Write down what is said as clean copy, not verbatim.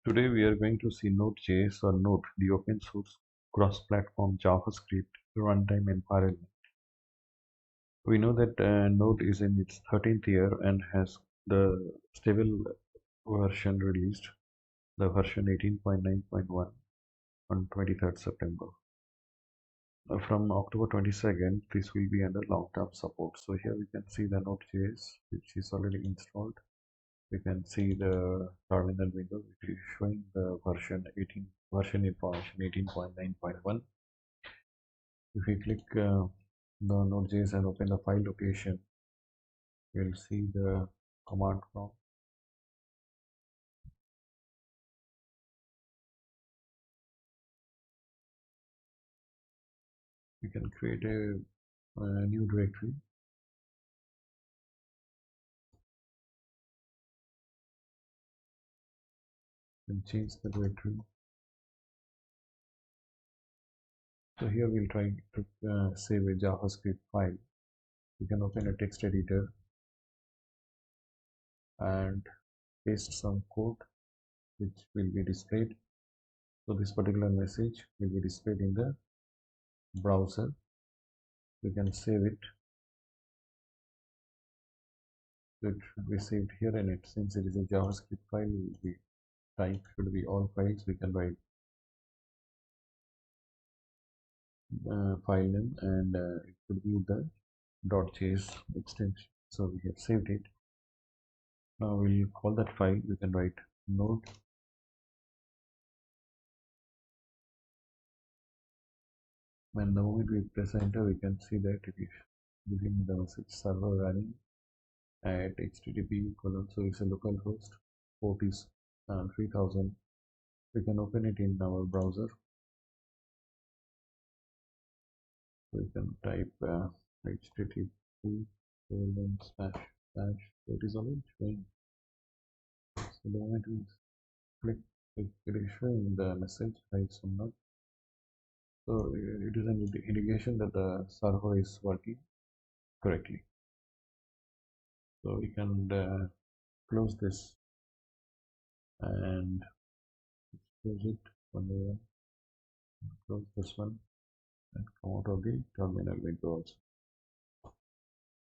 Today we are going to see node.js or Node, the open source cross-platform JavaScript runtime environment. We know that Node is in its 13th year and has the stable version released, the version 18.9.1 on 23rd September. From October 22nd, this will be under long-term support. So here we can see the Node.js, which is already installed. We can see the terminal window, which is showing the version information 18.9.1. If we click the node.js and open the file location, we'll see the command prompt. We can create a new directory. And change the directory. So here we'll try to save a JavaScript file. You can open a text editor and paste some code which will be displayed. So this particular message will be displayed in the browser. We can save it. So it should be saved here, and it since it is a JavaScript file, the type should be all files. We can write file name, and it should be the .js extension. So we have saved it. Now we'll call that file. We can write node when the moment we press enter, we can see that it is giving the message server running at http:// so it's a local host, port is 3000. We can open it in our browser. We can type http:// so it is already showing. So the moment we click, it is showing the message file somewhere. So it is an indication that the server is working correctly. So we can close this and close it one by one. Close this one and come out of the terminal window also.